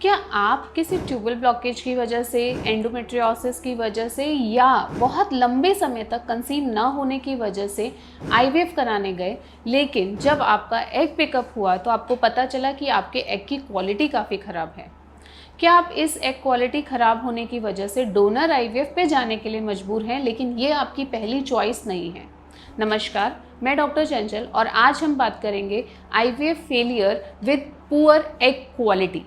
क्या आप किसी ट्यूबल ब्लॉकेज की वजह से, एंडोमेट्रियोसिस की वजह से या बहुत लंबे समय तक कंसीव ना होने की वजह से आईवीएफ कराने गए, लेकिन जब आपका एग पिकअप हुआ तो आपको पता चला कि आपके एग की क्वालिटी काफ़ी ख़राब है? क्या आप इस एग क्वालिटी ख़राब होने की वजह से डोनर आईवीएफ पे जाने के लिए मजबूर हैं, लेकिन ये आपकी पहली चॉइस नहीं है? नमस्कार, मैं डॉक्टर चंचल और आज हम बात करेंगे IVF failure with poor egg quality.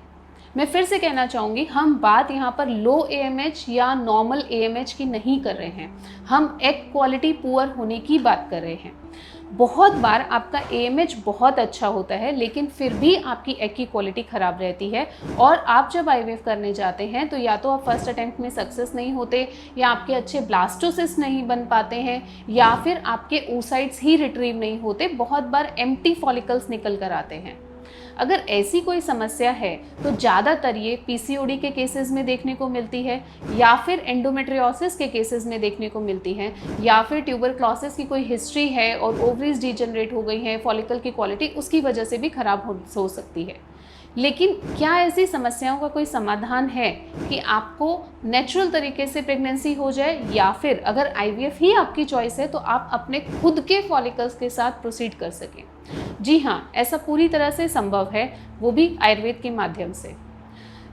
मैं फिर से कहना चाहूँगी, हम बात यहाँ पर लो एएमएच या नॉर्मल एएमएच की नहीं कर रहे हैं, हम एग क्वालिटी पुअर होने की बात कर रहे हैं। बहुत बार आपका एएमएच बहुत अच्छा होता है, लेकिन फिर भी आपकी एग की क्वालिटी ख़राब रहती है और आप जब आईवीएफ करने जाते हैं तो या तो आप फर्स्ट अटेम्प्ट में सक्सेस नहीं होते, या आपके अच्छे ब्लास्टोसिस्ट नहीं बन पाते हैं, या फिर आपके oocytes ही रिट्रीव नहीं होते, बहुत बार एम्प्टी फॉलिकल्स निकल कर आते हैं। अगर ऐसी कोई समस्या है तो ज़्यादातर ये पीसीओडी के केसेस में देखने को मिलती है, या फिर एंडोमेट्रियोसिस के केसेस में देखने को मिलती है, या फिर ट्यूबरक्लोसिस की कोई हिस्ट्री है और ओवरीज डिजेनरेट हो गई हैं, फॉलिकल की क्वालिटी उसकी वजह से भी खराब हो सकती है। लेकिन क्या ऐसी समस्याओं का कोई समाधान है कि आपको नेचुरल तरीके से प्रेगनेंसी हो जाए, या फिर अगर आईवीएफ ही आपकी चॉइस है तो आप अपने खुद के फॉलिकल्स के साथ प्रोसीड कर सकें? जी हाँ, ऐसा पूरी तरह से संभव है, वो भी आयुर्वेद के माध्यम से।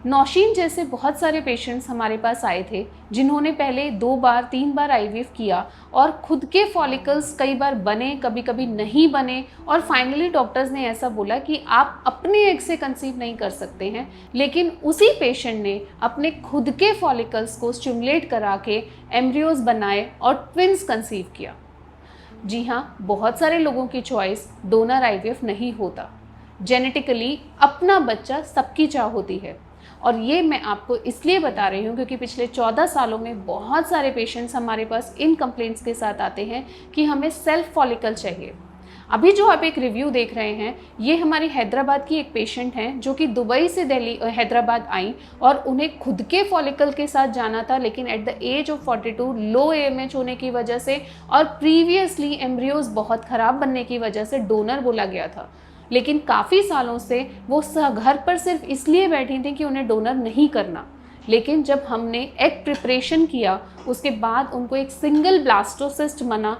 नौशीन जैसे बहुत सारे पेशेंट्स हमारे पास आए थे जिन्होंने पहले 2 बार 3 बार आईवीएफ किया और खुद के फॉलिकल्स कई बार बने, कभी कभी नहीं बने, और फाइनली डॉक्टर्स ने ऐसा बोला कि आप अपने एग से कंसीव नहीं कर सकते हैं। लेकिन उसी पेशेंट ने अपने खुद के फॉलिकल्स को स्टिमुलेट करा के एम्ब्रियोज बनाए और ट्विंस कंसीव किया। जी हाँ, बहुत सारे लोगों की चॉइस डोनर आईवीएफ नहीं होता। जेनेटिकली अपना बच्चा सबकी चाह होती है, और ये मैं आपको इसलिए बता रही हूँ क्योंकि पिछले 14 सालों में बहुत सारे पेशेंट्स हमारे पास इन कंप्लेंट्स के साथ आते हैं कि हमें सेल्फ फॉलिकल चाहिए। अभी जो आप एक रिव्यू देख रहे हैं, ये हमारी हैदराबाद की एक पेशेंट हैं जो कि दुबई से दिल्ली हैदराबाद आई और उन्हें खुद के फॉलिकल के साथ जाना था, लेकिन at the age of 42 low AMH होने की वजह से और प्रीवियसली एम्ब्रियोज बहुत ख़राब बनने की वजह से डोनर बोला गया था। लेकिन काफ़ी सालों से वो घर पर सिर्फ इसलिए बैठी थी कि उन्हें डोनर नहीं करना। लेकिन जब हमने एग प्रिपरेशन किया उसके बाद उनको एक सिंगल ब्लास्टोसिस्ट बना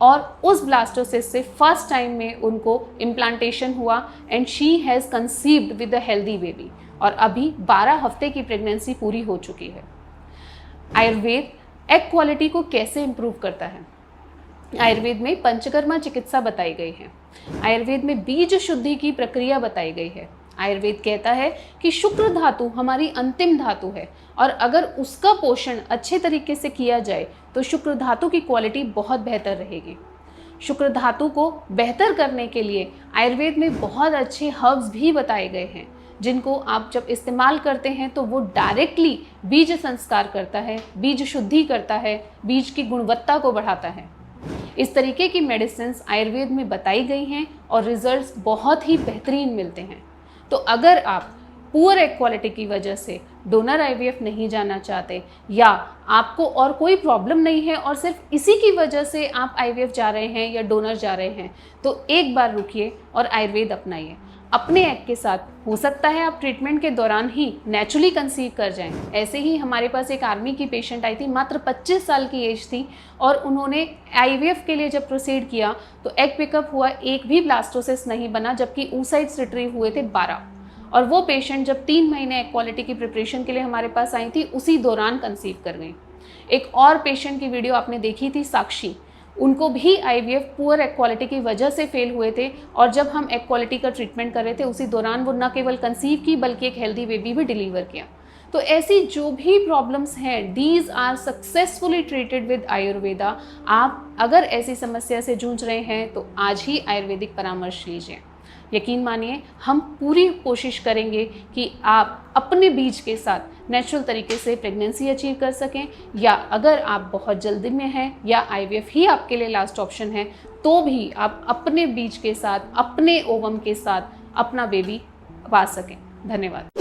और उस ब्लास्टोसिस्ट से फर्स्ट टाइम में उनको इम्प्लांटेशन हुआ and she has conceived with a healthy baby, और अभी 12 हफ्ते की प्रेगनेंसी पूरी हो चुकी है। आयुर्वेद एग क्वालिटी को कैसे इम्प्रूव करता है? आयुर्वेद में पंचकर्मा चिकित्सा बताई गई है। आयुर्वेद में बीज शुद्धि की प्रक्रिया बताई गई है। आयुर्वेद कहता है कि शुक्र धातु हमारी अंतिम धातु है, और अगर उसका पोषण अच्छे तरीके से किया जाए तो शुक्र धातु की क्वालिटी बहुत बेहतर रहेगी। शुक्र धातु को बेहतर करने के लिए आयुर्वेद में बहुत अच्छे हर्ब्स भी बताए गए हैं, जिनको आप जब इस्तेमाल करते हैं तो वो डायरेक्टली बीज संस्कार करता है, बीज शुद्धि करता है, बीज की गुणवत्ता को बढ़ाता है। इस तरीके की मेडिसिन्स आयुर्वेद में बताई गई हैं और रिजल्ट्स बहुत ही बेहतरीन मिलते हैं। तो अगर आप पुअर एग क्वालिटी की वजह से डोनर आईवीएफ नहीं जाना चाहते, या आपको और कोई प्रॉब्लम नहीं है और सिर्फ इसी की वजह से आप आईवीएफ जा रहे हैं या डोनर जा रहे हैं, तो एक बार रुकिए और आयुर्वेद अपनाइए। अपने एग के साथ हो सकता है आप ट्रीटमेंट के दौरान ही नेचुरली कंसीव कर जाएं। ऐसे ही हमारे पास एक आर्मी की पेशेंट आई थी, मात्र 25 साल की एज थी, और उन्होंने आईवीएफ के लिए जब प्रोसीड किया तो एग पिकअप हुआ, एक भी ब्लास्टोसिस नहीं बना, जबकि oocytes रिट्रीव हुए थे 12। और वो पेशेंट जब 3 महीने एग क्वालिटी की प्रिपरेशन के लिए हमारे पास आई थी, उसी दौरान कंसीव कर गई। एक और पेशेंट की वीडियो आपने देखी थी, साक्षी, उनको भी आईवीएफ पुअर एग क्वालिटी की वजह से फेल हुए थे, और जब हम एग क्वालिटी का ट्रीटमेंट कर रहे थे उसी दौरान वो न केवल कंसीव की बल्कि एक हेल्दी बेबी भी डिलीवर किया। तो ऐसी जो भी प्रॉब्लम्स हैं, these are successfully treated with Ayurveda. आप अगर ऐसी समस्या से जूझ रहे हैं तो आज ही आयुर्वेदिक परामर्श लीजिए। यकीन मानिए, हम पूरी कोशिश करेंगे कि आप अपने बीज के साथ नेचुरल तरीके से प्रेगनेंसी अचीव कर सकें, या अगर आप बहुत जल्दी में हैं या आईवीएफ ही आपके लिए लास्ट ऑप्शन है, तो भी आप अपने बीज के साथ, अपने ओवम के साथ अपना बेबी पा सकें। धन्यवाद।